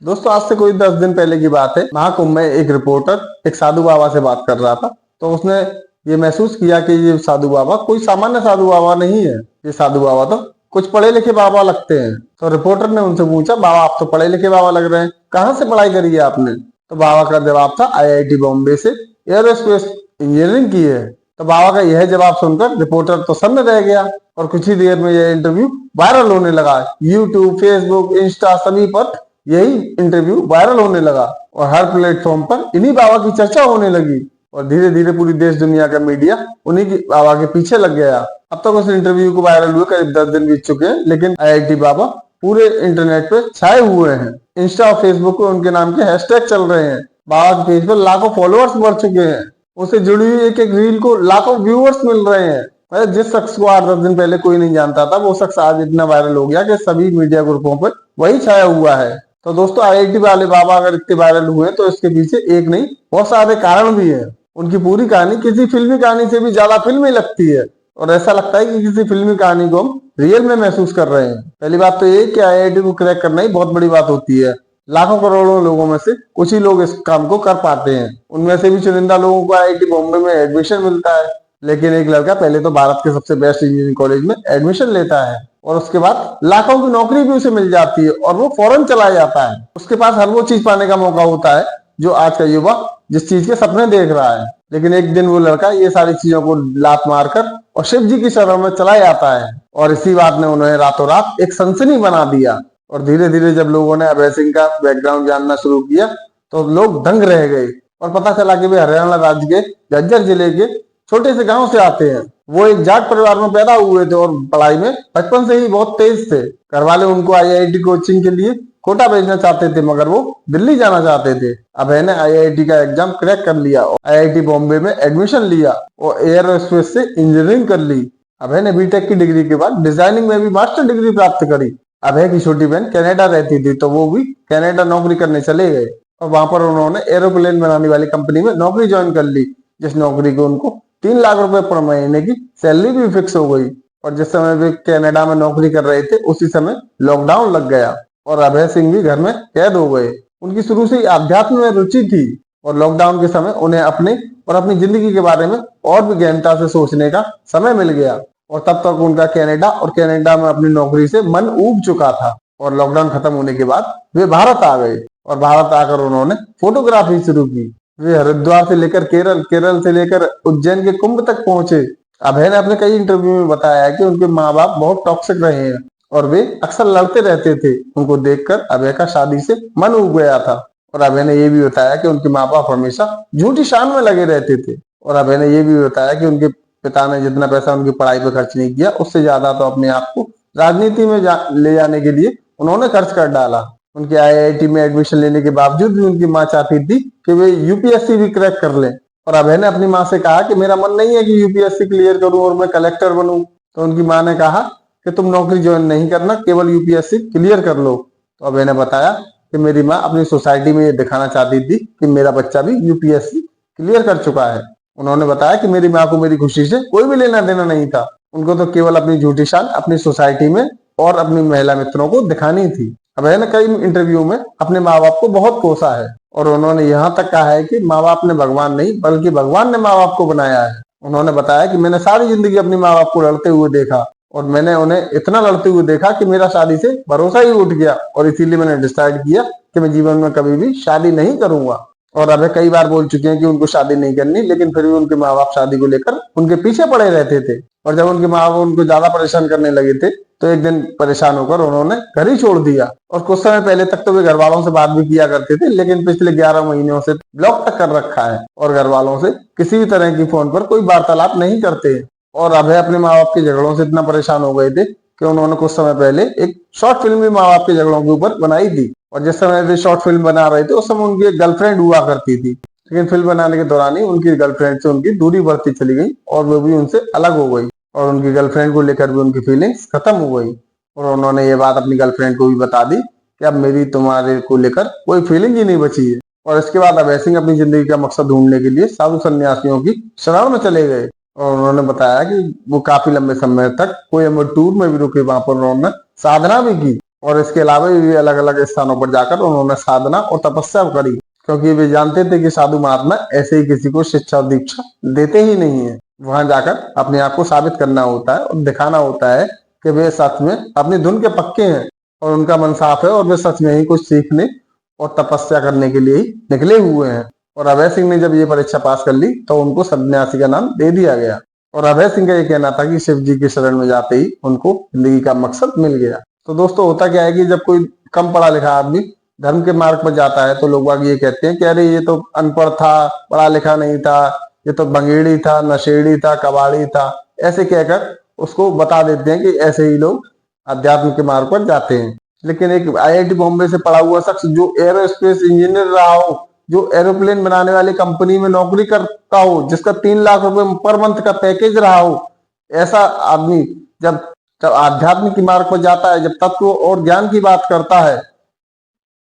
दोस्तों आज से कोई 10 दिन पहले की बात है। महाकुंभ में एक रिपोर्टर एक साधु बाबा से बात कर रहा था। तो उसने ये महसूस किया कि ये साधु बाबा कोई सामान्य साधु बाबा नहीं है। ये साधु बाबा तो कुछ पढ़े लिखे बाबा लगते हैं। तो रिपोर्टर ने उनसे पूछा, बाबा आप तो पढ़े लिखे बाबा लग रहे हैं, कहाँ से पढ़ाई करी है आपने? तो बाबा का जवाब था, आईआईटी बॉम्बे से एयरोस्पेस इंजीनियरिंग की है। तो बाबा का यह जवाब सुनकर रिपोर्टर तो सन्न रह गया और कुछ ही देर में यह इंटरव्यू वायरल होने लगा। यूट्यूब, फेसबुक, इंस्टा सभी पर यही इंटरव्यू वायरल होने लगा और हर प्लेटफॉर्म पर इन्हीं बाबा की चर्चा होने लगी और धीरे धीरे पूरी देश दुनिया का मीडिया उन्हीं की बाबा के पीछे लग गया। अब तक उस इंटरव्यू को वायरल हुए करीब 10 दिन बीत चुके हैं, लेकिन आईआईटी बाबा पूरे इंटरनेट पे छाए हुए हैं। इंस्टा और फेसबुक पे उनके नाम के हैशटैग चल रहे हैं। बाबा के पेज पर लाखों फॉलोअर्स बढ़ चुके हैं। उससे जुड़ी हुई एक एक रील को लाखों व्यूअर्स मिल रहे हैं। जिस शख्स को 8-10 दिन पहले कोई नहीं जानता था, वो शख्स आज इतना वायरल हो गया कि सभी मीडिया ग्रुपों पर वही छाया हुआ है। तो दोस्तों आईआईटी वाले बाबा अगर इतने वायरल हुए तो इसके पीछे एक नहीं बहुत सारे कारण भी हैं। उनकी पूरी कहानी किसी फिल्मी कहानी से भी ज्यादा फिल्मी लगती है और ऐसा लगता है कि किसी फिल्मी कहानी को हम रियल में महसूस कर रहे हैं। पहली बात तो ये कि आईआईटी को क्रैक करना ही बहुत बड़ी बात होती है। लाखों करोड़ों लोगों में से कुछ ही लोग इस काम को कर पाते हैं। उनमें से भी चुनिंदा लोगों को आईआईटी बॉम्बे में एडमिशन मिलता है। लेकिन एक लड़का पहले तो भारत के सबसे बेस्ट इंजीनियरिंग कॉलेज में एडमिशन लेता है और उसके बाद लाखों की नौकरी भी उसे मिल जाती है और वो फौरन चला जाता है। उसके पास हर वो चीज पाने का मौका होता है जो आज का युवा जिस चीज के सपने देख रहा है। लेकिन एक दिन वो लड़का ये सारी चीजों को लात मारकर और शिव जी की शरण में चला जाता है और इसी बात ने उन्हें रातों रात एक सनसनी बना दिया। और धीरे धीरे जब लोगों ने अभय सिंह का बैकग्राउंड जानना शुरू किया तो लोग दंग रह गए और पता चला कि वे हरियाणा राज्य के झज्जर जिले के छोटे से गांव से आते हैं। वो एक जाट परिवार में पैदा हुए थे और पढ़ाई में बचपन से ही बहुत तेज थे। घर वाले उनको आईआईटी कोचिंग के लिए कोटा भेजना चाहते थे, मगर वो दिल्ली जाना चाहते थे। अभय ने आईआईटी का एग्जाम क्रैक कर लिया और आईआईटी बॉम्बे में एडमिशन लिया और एयरोस्पेस से इंजीनियरिंग कर ली। अभय ने बीटेक की डिग्री के बाद डिजाइनिंग में भी मास्टर डिग्री प्राप्त करी। अभय की छोटी बहन कनाडा रहती थी तो वो भी कनाडा नौकरी करने चले गए और वहां पर उन्होंने एरोप्लेन बनाने वाली कंपनी में नौकरी ज्वाइन कर ली, जिस नौकरी को उनको 3 लाख रुपए पर महीने की सैलरी भी फिक्स हो गई। और जिस समय वे कनाडा में नौकरी कर रहे थे उसी समय लॉकडाउन लग गया और अभय सिंह भी घर में कैद हो गए। उनकी शुरू से ही अध्यात्म में रुचि थी और लॉकडाउन के समय उन्हें अपने और अपनी जिंदगी के बारे में और भी गहनता से सोचने का समय मिल गया। और तब तक उनका कनाडा में अपनी नौकरी से मन ऊब चुका था और लॉकडाउन खत्म होने के बाद वे भारत आ गए और भारत आकर उन्होंने फोटोग्राफी शुरू की। वे हरिद्वार से लेकर केरल से लेकर उज्जैन के कुंभ तक पहुंचे। अभय ने अपने कई इंटरव्यू में बताया है कि उनके माँ बाप बहुत टॉक्सिक रहे हैं और वे अक्सर लड़ते रहते थे। उनको देखकर अभय का शादी से मन उब गया था। और अभय ने ये भी बताया कि उनके माँ बाप हमेशा झूठी शान में लगे रहते थे। और अभय ने ये भी बताया कि उनके पिता ने जितना पैसा उनकी पढ़ाई पर खर्च नहीं किया, उससे ज्यादा तो अपने आप को राजनीति में ले जाने के लिए उन्होंने खर्च कर डाला। उनके आईआईटी में एडमिशन लेने के बावजूद भी उनकी माँ चाहती थी कि वे यूपीएससी भी क्रैक कर लें। और अभय ने अपनी माँ से कहा कि मेरा मन नहीं है कि यूपीएससी क्लियर करूं और मैं कलेक्टर बनूं। तो उनकी माँ ने कहा कि तुम नौकरी ज्वाइन नहीं करना, केवल यूपीएससी क्लियर कर लो। तो अभय ने बताया कि मेरी माँ अपनी सोसाइटी में ये दिखाना चाहती थी कि मेरा बच्चा भी यूपीएससी क्लियर कर चुका है। उन्होंने बताया कि मेरी माँ को मेरी खुशी से कोई भी लेना देना नहीं था। उनको तो केवल अपनी झूठी शान अपनी सोसाइटी में और अपनी महिला मित्रों को दिखानी थी। अभय ने कई इंटरव्यू में अपने माँ बाप को बहुत कोसा है और उन्होंने यहाँ तक कहा है कि माँ बाप ने भगवान नहीं बल्कि भगवान ने माँ बाप को बनाया है। उन्होंने बताया कि मैंने सारी जिंदगी अपनी माँ बाप को लड़ते हुए देखा और मैंने उन्हें इतना लड़ते हुए देखा कि मेरा शादी से भरोसा ही उठ गया और इसीलिए मैंने डिसाइड किया कि मैं जीवन में कभी भी शादी नहीं करूंगा। और अभय कई बार बोल चुके हैं कि उनको शादी नहीं करनी, लेकिन फिर भी उनके माँ बाप शादी को लेकर उनके पीछे पड़े रहते थे। और जब उनके माँ बाप उनको ज्यादा परेशान करने लगे थे तो एक दिन परेशान होकर उन्होंने घर ही छोड़ दिया। और कुछ समय पहले तक तो वे घर वालों से बात भी किया करते थे, लेकिन पिछले 11 महीनों से ब्लॉक तक कर रखा है और घर वालों से किसी भी तरह की फोन पर कोई वार्तालाप नहीं करते। और अभय अपने माँ बाप के झगड़ों से इतना परेशान हो गए थे कि उन्होंने कुछ समय पहले एक शॉर्ट फिल्म भी माँ बाप के झगड़ों के ऊपर बनाई थी। और जिस समय वे शॉर्ट फिल्म बना रहे थे उस समय उनकी एक गर्लफ्रेंड हुआ करती थी, लेकिन फिल्म बनाने के दौरान ही उनकी गर्लफ्रेंड से उनकी दूरी बढ़ती चली गई और वो भी उनसे अलग हो गई और उनकी गर्लफ्रेंड को लेकर भी उनकी फीलिंग्स खत्म हो गई। और उन्होंने ये बात अपनी गर्लफ्रेंड को भी बता दी कि अब मेरी तुम्हारे को लेकर कोई फीलिंग ही नहीं बची है। और इसके बाद अभय सिंह अपनी जिंदगी का मकसद ढूंढने के लिए साधु संन्यासियों की शरण में चले गए। और उन्होंने बताया कि वो काफी लंबे समय तक कोयम्बटूर में भी रुके, वहां पर उन्होंने साधना भी की और इसके अलावा भी अलग अलग स्थानों पर जाकर उन्होंने साधना और तपस्या करी, क्योंकि वे जानते थे कि साधु महात्मा ऐसे ही किसी को शिक्षा और दीक्षा देते ही नहीं है। वहां जाकर अपने आप को साबित करना होता है और दिखाना होता है कि वे सच में अपनी धुन के पक्के हैं और उनका मन साफ है और वे सच में ही कुछ सीखने और तपस्या करने के लिए ही निकले हुए हैं। और अभय सिंह ने जब ये परीक्षा पास कर ली तो उनको सन्यासी का नाम दे दिया गया। और अभय सिंह का ये कहना था कि शिव जी की शरण में जाते ही उनको जिंदगी का मकसद मिल गया। तो दोस्तों होता क्या है कि जब कोई कम पढ़ा लिखा आदमी धर्म के मार्ग पर जाता है तो लोग बाग ये कहते हैं कि अरे ये तो अनपढ़ था, पढ़ा लिखा नहीं था, ये तो बंगेड़ी था, नशेड़ी था, कबाड़ी था, ऐसे कहकर उसको बता देते हैं कि ऐसे ही लोग अध्यात्म के मार्ग पर जाते हैं। लेकिन एक आईआईटी बॉम्बे से पढ़ा हुआ शख्स जो एरोस्पेस इंजीनियर रहा हो, जो एरोप्लेन बनाने वाली कंपनी में नौकरी करता हो, जिसका 3 लाख रुपए पर मंथ का पैकेज रहा हो, ऐसा आदमी जब जब आध्यात्म की मार्ग पर जाता है, जब तत्व और ज्ञान की बात करता है,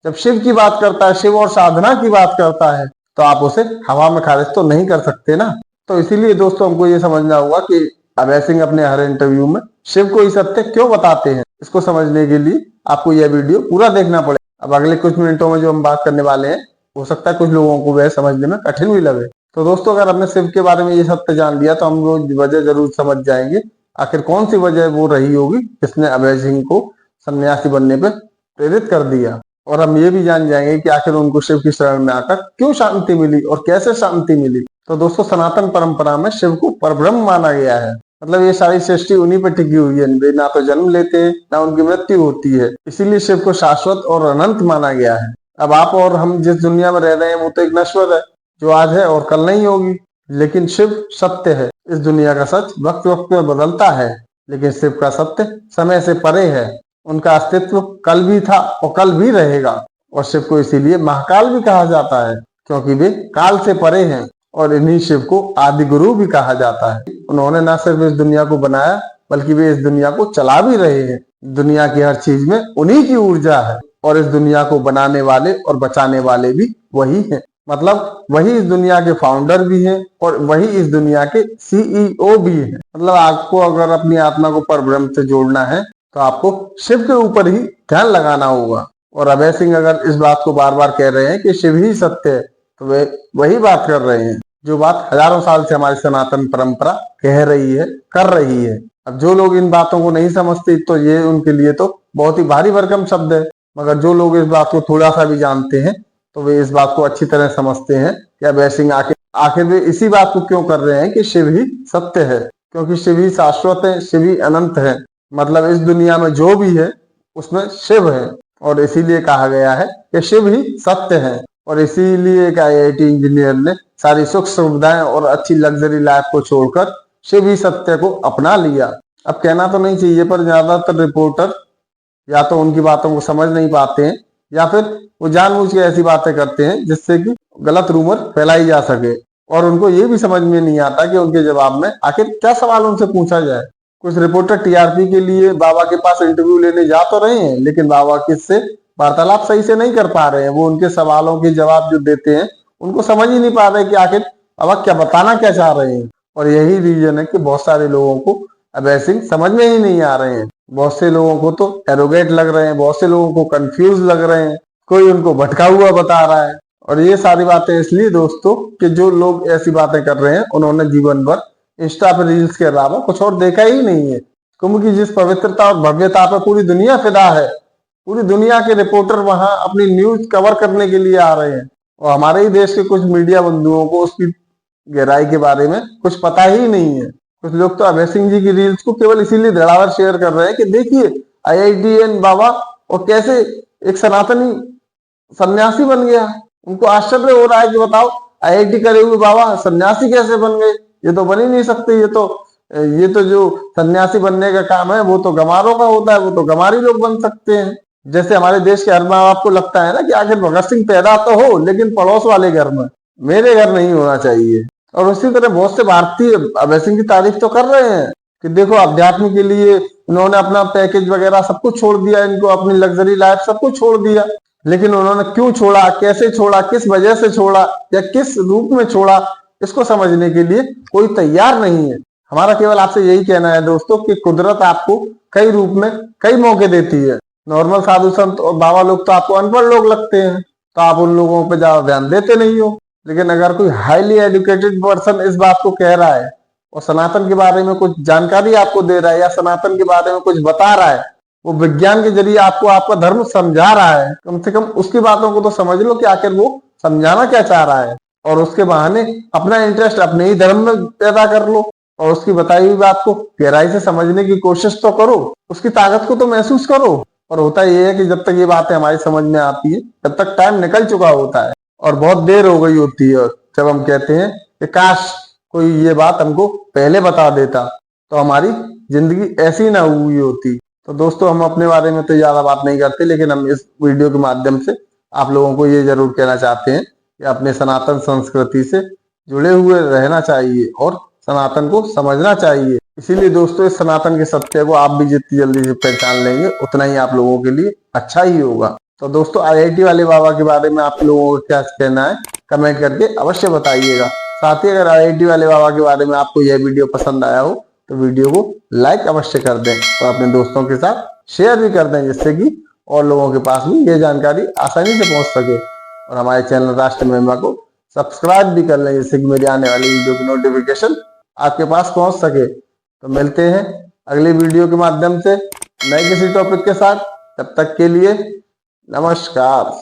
जब शिव की बात करता है, शिव और साधना की बात करता है, तो आप उसे हवा में खारिज तो नहीं कर सकते ना। तो इसीलिए दोस्तों हमको ये समझना होगा कि अभय सिंह अपने हर इंटरव्यू में शिव को ही सत्य क्यों बताते हैं। इसको समझने के लिए आपको यह वीडियो पूरा देखना पड़ेगा। अब अगले कुछ मिनटों में जो हम बात करने वाले हैं, हो सकता है कुछ लोगों को वह समझने में कठिन भी लगे। तो दोस्तों अगर हमने शिव के बारे में ये सत्य जान लिया तो हम वो वजह जरूर समझ जाएंगे आखिर कौन सी वजह वो रही होगी जिसने अभय सिंह को सन्यासी बनने पर प्रेरित कर दिया। और हम ये भी जान जाएंगे कि आखिर उनको शिव की शरण में आकर क्यों शांति मिली और कैसे शांति मिली। तो दोस्तों सनातन परंपरा में शिव को परब्रह्म माना गया है। मतलब ये सारी सृष्टि उन्हीं पर टिकी हुई है, वे ना तो जन्म लेते हैं ना उनकी मृत्यु होती है, इसीलिए शिव को शाश्वत और अनंत माना गया है। अब आप और हम जिस दुनिया में रह रहे हैं वो तो एक नश्वर है, जो आज है और कल नहीं होगी, लेकिन शिव सत्य है। इस दुनिया का सच वक्त वक्त में बदलता है, लेकिन शिव का सत्य समय से परे है। उनका अस्तित्व कल भी था और कल भी रहेगा। और शिव को इसीलिए महाकाल भी कहा जाता है, क्योंकि वे काल से परे हैं। और इन्हीं शिव को आदि गुरु भी कहा जाता है। उन्होंने न सिर्फ इस दुनिया को बनाया बल्कि वे इस दुनिया को चला भी रहे हैं। दुनिया की हर चीज में उन्हीं की ऊर्जा है और इस दुनिया को बनाने वाले और बचाने वाले भी वही हैं। मतलब वही इस दुनिया के फाउंडर भी हैं और वही इस दुनिया के सीईओ भी हैं। मतलब आपको अगर अपनी आत्मा को परब्रह्म से जोड़ना है तो आपको शिव के ऊपर ही ध्यान लगाना होगा। और अभय सिंह अगर इस बात को बार बार कह रहे हैं कि शिव ही सत्य है, तो वे वही बात कर रहे हैं जो बात हजारों साल से हमारी सनातन परंपरा कह रही है, कर रही है। अब जो लोग इन बातों को नहीं समझते तो ये उनके लिए तो बहुत ही भारी भरकम शब्द है, मगर जो लोग इस बात को थोड़ा सा भी जानते हैं तो वे इस बात को अच्छी तरह समझते हैं कि अभय सिंह आखिर वे इसी बात को क्यों कर रहे हैं कि शिव ही सत्य है, क्योंकि शिव ही शाश्वत है, शिव ही अनंत है। मतलब इस दुनिया में जो भी है उसमें शिव है और इसीलिए कहा गया है कि शिव ही सत्य है। और इसीलिए एक आईआईटी इंजीनियर ने सारी सुख सुविधाएं और अच्छी लग्जरी लाइफ को छोड़कर शिव ही सत्य को अपना लिया। अब कहना तो नहीं चाहिए पर ज्यादातर रिपोर्टर या तो उनकी बातों को समझ नहीं पाते हैं या फिर वो जानबूझ के ऐसी बातें करते हैं जिससे कि गलत रूमर फैलाई जा सके। और उनको ये भी समझ में नहीं आता कि उनके जवाब में आखिर क्या सवाल उनसे पूछा जाए। कुछ रिपोर्टर टीआरपी के लिए बाबा के पास इंटरव्यू लेने जा तो रहे हैं, लेकिन बाबा किससे वार्तालाप सही से नहीं कर पा रहे हैं। वो उनके सवालों के जवाब जो देते हैं उनको समझ ही नहीं पा रहे कि आखिर बाबा क्या बताना क्या चाह रहे हैं। और यही रीजन है कि बहुत सारे लोगों को अभय सिंह समझ में ही नहीं आ रहे हैं। बहुत से लोगों को तो एरोगेट लग रहे हैं, बहुत से लोगों को कंफ्यूज लग रहे हैं, कोई उनको भटका हुआ बता रहा है। और ये सारी बातें इसलिए दोस्तों कि जो लोग ऐसी बातें कर रहे हैं उन्होंने जीवन भर इंस्टा पर रील्स के अलावा कुछ और देखा ही नहीं है। कुंभ की जिस पवित्रता और भव्यता पर पूरी दुनिया फिदा है, पूरी दुनिया के रिपोर्टर वहां अपनी न्यूज कवर करने के लिए आ रहे हैं और हमारे ही देश के कुछ मीडिया बंधुओं को उसकी गहराई के बारे में कुछ पता ही नहीं है। कुछ लोग तो अभय सिंह जी की रील्स को केवल इसीलिए धड़ाधड़ शेयर कर रहे हैं कि देखिए आईआईटीएन बाबा और कैसे एक सनातनी सन्यासी बन गया। उनको आश्चर्य हो रहा है कि बताओ आईआईटी करे हुए बाबा सन्यासी कैसे बन गए, ये तो बन ही नहीं सकते। ये तो जो सन्यासी बनने का काम है वो तो गंवारों का होता है, वो तो गंवारी लोग बन सकते हैं। जैसे हमारे देश के हर माँ बाप को लगता है ना कि आखिर भगत सिंह पैदा तो हो लेकिन पड़ोस वाले घर में, मेरे घर नहीं होना चाहिए। और उसी तरह बहुत से भारतीय अभय सिंह की तारीफ तो कर रहे हैं कि देखो अध्यात्म के लिए इन्होंने अपना पैकेज वगैरह सब कुछ छोड़ दिया, इनको अपनी लग्जरी लाइफ सब कुछ छोड़ दिया। लेकिन उन्होंने क्यों छोड़ा, कैसे छोड़ा, किस वजह से छोड़ा या किस रूप में छोड़ा, इसको समझने के लिए कोई तैयार नहीं है। हमारा केवल आपसे यही कहना है दोस्तों कि कुदरत आपको कई रूप में कई मौके देती है नॉर्मल साधु संत और बाबा लोग तो आपको अनपढ़ लोग लगते हैं, तो आप उन लोगों पे ज्यादा ध्यान देते नहीं हो। लेकिन अगर कोई हाईली एजुकेटेड पर्सन इस बात को कह रहा है और सनातन के बारे में कुछ जानकारी आपको दे रहा है या सनातन के बारे में कुछ बता रहा है, वो विज्ञान के जरिए आपको आपका धर्म समझा रहा है, कम से कम उसकी बातों को तो समझ लो कि आखिर वो समझाना क्या चाह रहा है, और उसके बहाने अपना इंटरेस्ट अपने ही धर्म में पैदा कर लो और उसकी बताई हुई बात को गहराई से समझने की कोशिश तो करो, उसकी ताकत को तो महसूस करो। और होता यह है कि जब तक ये बातें हमारी समझ में आती है तब तक टाइम निकल चुका होता है और बहुत देर हो गई होती है, जब हम कहते हैं कि काश कोई ये बात हमको पहले बता देता तो हमारी जिंदगी ऐसी ना हुई होती। तो दोस्तों, हम अपने बारे में तो ज्यादा बात नहीं करते, लेकिन हम इस वीडियो के माध्यम से आप लोगों को ये जरूर कहना चाहते हैं कि अपने सनातन संस्कृति से जुड़े हुए रहना चाहिए और सनातन को समझना चाहिए। इसीलिए दोस्तों, इस सनातन के सत्य को आप भी जितनी जल्दी से पहचान लेंगे उतना ही आप लोगों के लिए अच्छा ही होगा। तो दोस्तों, आईआईटी वाले बाबा के बारे में आप लोगों को क्या कहना है कमेंट करके अवश्य बताइएगा। साथ ही अगर आईआईटी वाले बाबा के बारे में आपको यह वीडियो पसंद आया हो तो वीडियो को लाइक अवश्य कर दें और अपने दोस्तों के साथ शेयर भी कर दें, जिससे कि और लोगों के पास भी ये जानकारी आसानी से पहुंच सके। और हमारे चैनल राष्ट्र महिमा को सब्सक्राइब भी कर लें, जिससे कि मेरी आने वाली वीडियो की नोटिफिकेशन आपके पास पहुंच सके। तो मिलते हैं अगली वीडियो के माध्यम से नए किसी टॉपिक के साथ। तब तक के लिए नमस्कार।